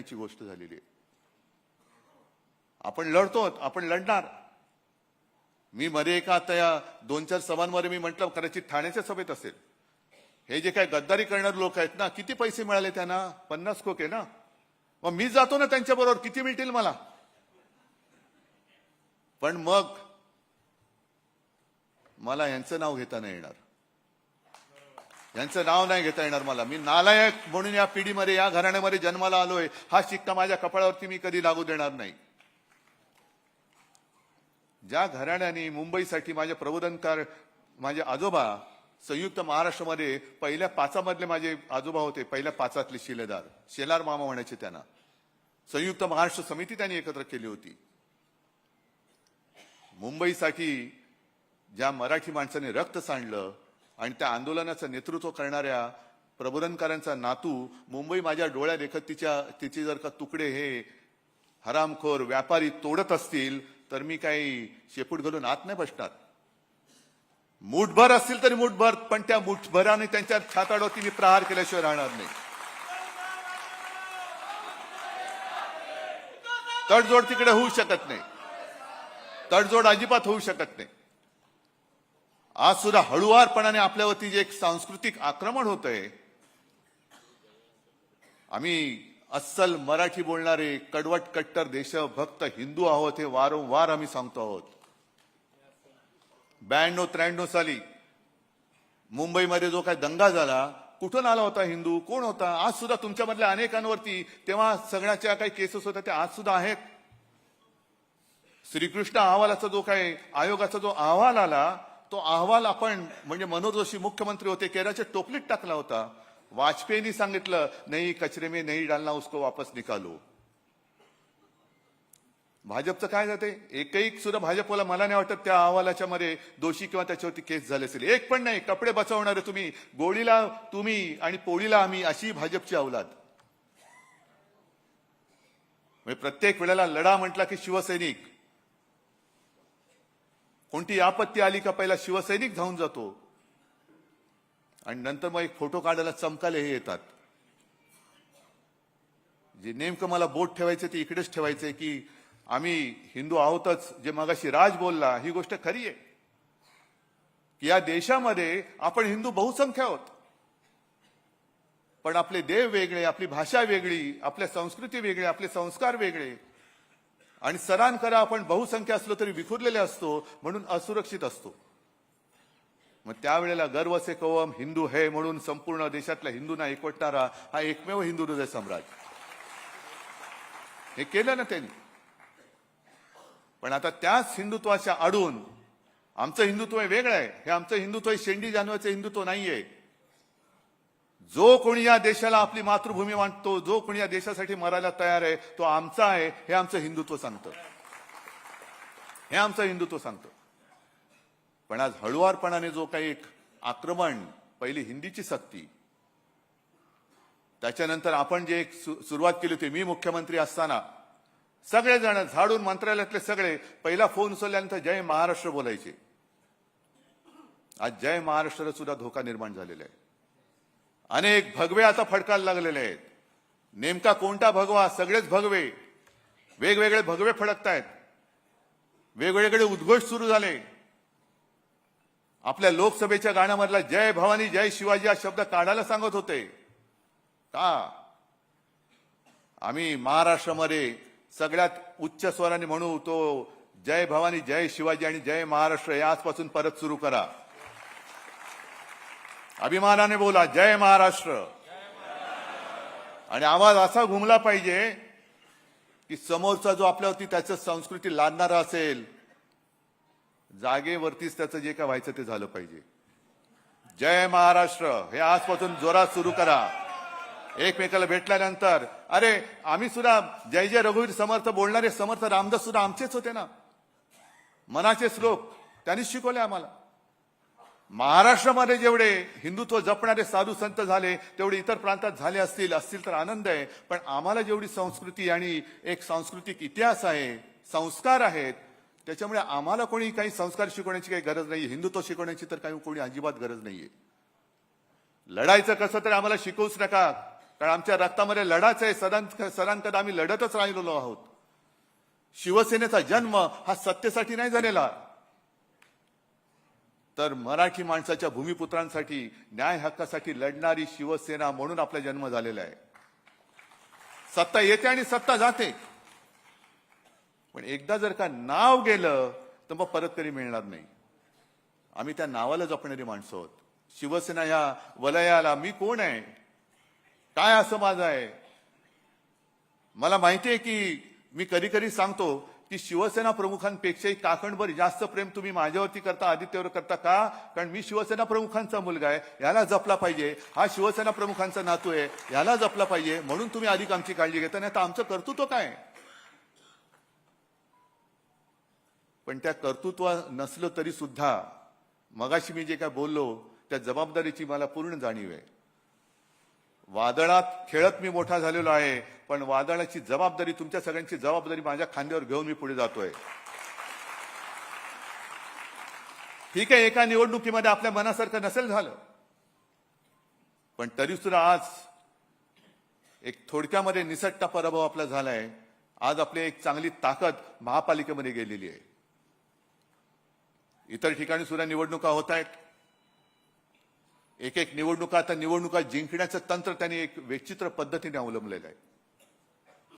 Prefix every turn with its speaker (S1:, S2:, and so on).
S1: ची गोष्ट झालेली आहे। आपण लढतो, आपण लढणार। मी मध्ये एका त्या 2-4 सभांमध्ये मी म्हटलं कदाचित ठाण्याच्या सभेत असेल, हे जे काय गद्दारी करणारे लोक आहेत ना, किती पैसे मिळाले त्यांना? 50 खोके ना। मग मी जातो ना त्यांच्याबरोबर, किती मिळतील मला? पण मग मला यांचं नाव घेता नाही येणार, यांचं नाव नाही घेता येणार मला। मी नालायक म्हणून या पिढीमध्ये, या घराण्यामध्ये जन्माला आलोय, हा शिक्का माझ्या कपाळावरती मी कधी लागू देणार नाही। ज्या घराण्याने मुंबईसाठी माझे प्रबोधनकार, माझे आजोबा संयुक्त महाराष्ट्रामध्ये पहिल्या 5 मधले माझे आजोबा होते, पहिल्या 5 शिलेदार, शेलार मामा म्हणायचे त्यांना। संयुक्त महाराष्ट्र समिती त्यांनी एकत्र केली होती। मुंबईसाठी ज्या मराठी माणसाने रक्त सांडलं आणि त्या आंदोलनाचं नेतृत्व करणाऱ्या प्रबोधनकारांचा नातू मुंबई माझ्या डोळ्या देखत तिचे जर का तुकडे हे हरामखोर व्यापारी तोडत असतील तर मी काही शेपूट घालून आत नाही बसणार। मुठभर असतील तरी मुठभर, पण त्या मुठभराने त्यांच्या छाताडोती मी प्रहार केल्याशिवाय राहणार नाही। तडजोड तिकडे होऊ शकत नाही, तडजोड अजिबात होऊ शकत नाही। आज सुद्धा हळुवारपणाने आपल्यावरती जे एक सांस्कृतिक आक्रमण होतंय, आम्ही अस्सल मराठी बोलणारे कडवट कट्टर देशभक्त हिंदू आहोत हे वारंवार आम्ही सांगतो आहोत। 92-93 साली मुंबईमध्ये जो काही दंगा झाला, कुठून आला होता हिंदू, कोण होता? आज सुद्धा तुमच्यामधल्या अनेकांवरती तेव्हा सगळ्याच्या काही केसेस होत्या त्या आज सुद्धा आहेत। श्रीकृष्ण अहवालाचा जो काही आयोगाचा जो अहवाल आला, तो अहवाल आपण म्हणजे मनोहर जोशी मुख्यमंत्री होते, केराच्या टोपलीत टाकला होता। वाजपेयींनी सांगितलं नाही, कचरे में नहीं डालना, उसको वापस निकालो। भाजपचं काय जाते? एकही सुद्धा भाजपला मला नाही वाटत त्या अहवालाच्या मध्ये दोषी किंवा त्याच्यावरती केस झाले असेल, एक पण नाही। कपडे बचवणारे तुम्ही, गोळीला तुम्ही आणि पोळीला आम्ही, अशी भाजपची अवलाद। म्हणजे प्रत्येक वेळेला लढा म्हटला की शिवसैनिक, कोणती आपत्ती आली का पहिला शिवसैनिक धावून जातो आणि नंतर मग एक फोटो काढायला चमकाले हे येतात। जे नेमकं मला बोट ठेवायचं ते इकडेच ठेवायचंय की आम्ही हिंदू आहोतच। जे मगाशी राज बोलला ही गोष्ट खरी आहे की या देशामध्ये आपण हिंदू बहुसंख्य आहोत, पण आपले देव वेगळे, आपली भाषा वेगळी, आपल्या संस्कृती वेगळी, आपले संस्कार वेगळे। आणि सरान करा, आपण बहुसंख्य असलो तरी विखुरलेले असतो, म्हणून असुरक्षित असतो। मग त्यावेळेला गर्व से कवम हिंदू है म्हणून संपूर्ण देशातल्या हिंदूंना एकवटणारा हा एकमेव हिंदू हृदय सम्राट, हे केलं ना त्यांनी। पण आता त्याच हिंदुत्वाच्या आडून आमचं हिंदुत्व वेगळं आहे। हे आमचं हिंदुत्व शेंडी जानवाचं हिंदुत्व नाहीये। जो कोणी या देशाला आपली मातृभूमी मानतो, जो कोणी या देशासाठी मरायला तयार आहे, तो आमचा आहे, हे आमचं हिंदुत्व सांगतं, हे आमचं हिंदुत्व सांगतं। पण आज हळुवारपणाने जो काही एक आक्रमण, पहिली हिंदीची सक्ती, त्याच्यानंतर आपण जे एक सुरुवात केली होती, मी मुख्यमंत्री असताना सगळेजण झाडून मंत्रालयातले सगळे पहिला फोन उचलल्यानंतर जय महाराष्ट्र बोलायचे। आज जय महाराष्ट्राला सुद्धा धोका निर्माण झालेला आहे। अनेक भगवे आता फडकायला लागलेले आहेत। नेमका कोणता भगवा? सगळेच भगवे, वेगवेगळे भगवे फडकतायत, वेगवेगळे उद्घोष सुरू झाले। आपल्या लोकसभेच्या गाण्यामधला जय भवानी जय शिवाजी हा शब्द काढायला सांगत होते का? आम्ही महाराष्ट्रामध्ये सगळ्यात उच्च स्वराने म्हणू तो जय भवानी जय शिवाजी आणि जय महाराष्ट्र हे आजपासून परत सुरू करा। अभिमानाने बोला जय महाराष्ट्र। आणि आवाज असा घुमला पाहिजे की समोरचा जो आपल्यावरती त्याचं संस्कृती लादणारा असेल, जागेवरतीच त्याचं जे काय व्हायचं ते झालं पाहिजे। जय महाराष्ट्र हे आजपासून जोरात सुरू करा। एकमेकाला भेटल्यानंतर अरे आम्ही सुद्धा जय जय रघुवीर समर्थ बोलणारे समर्थ रामदास सुद्धा आमचेच होते ना, मनाचे श्लोक त्यांनी शिकवले आम्हाला। महाराष्ट्रामध्ये जेवढे हिंदुत्व जपणारे साधू संत झाले तेवढे इतर प्रांतात झाले असतील तर आनंद आहे। पण आम्हाला जेवढी संस्कृती आणि एक सांस्कृतिक इतिहास आहे, संस्कार आहेत, त्याच्यामुळे आम्हाला कोणी काही संस्कार शिकवण्याची काही गरज नाही, हिंदुत्व शिकवण्याची तर काही कोणी अजिबात गरज नाहीये। लढायचं कसं तर आम्हाला शिकवूच नका, कारण आमच्या रक्तामध्ये लढाच आहे. सदांकदा आम्ही लढतच राहिलेलो आहोत. शिवसेनेचा जन्म हा सत्तेसाठी नाही झालेला, तर मराठी माणसाच्या भूमिपुत्रांसाठी, न्याय हक्कासाठी लढणारी शिवसेना म्हणून आपला जन्म झालेला आहे. सत्ता येते आणि सत्ता जाते, पण एकदा जर का नाव गेलं तर मग परत कधी मिळणार नाही. आम्ही त्या नावाला जपणारी माणसं आहोत. शिवसेना या वलयाला मी कोण आहे, काय असं माझं आहे. मला माहिती आहे की मी कधी कधी सांगतो की शिवसेना प्रमुखांपेक्षाही काकणभर जास्त प्रेम तुम्ही माझ्यावरती करता, आदित्यवर करता का? कारण मी शिवसेना प्रमुखांचा मुलगा आहे, याला जपला पाहिजे. हा शिवसेना प्रमुखांचा नातू आहे, याला जपला पाहिजे, म्हणून तुम्ही अधिक आमची काळजी घेता. नाही तर आमचं कर्तृत्व काय? पण त्या कर्तृत्व नसलं तरी सुद्धा मगाशी मी जे काय बोललो त्या जबाबदारीची मला पूर्ण जाणीव आहे. वादळात खेळत मी मोठा झालेलो आहे, पण वादळाची जबाबदारी, तुमच्या सगळ्यांची जबाबदारी माझ्या खांद्यावर घेऊन मी पुढे जातोय. ठीक आहे, एका निवडणुकीमध्ये आपल्या मनासारखं नसेल झालं, पण तरी सुद्धा आज एक थोडक्यामध्ये निसटता पराभव आपला झालाय. आज आपली एक चांगली ताकद महापालिकेमध्ये गेलेली आहे. इतर ठिकाणी सुद्धा निवडणुका होत आहेत. एक निवडणुका, आता निवडणुका जिंकण्याचं तंत्र त्यांनी एक विचित्र पद्धतीने अवलंबलेलं आहे.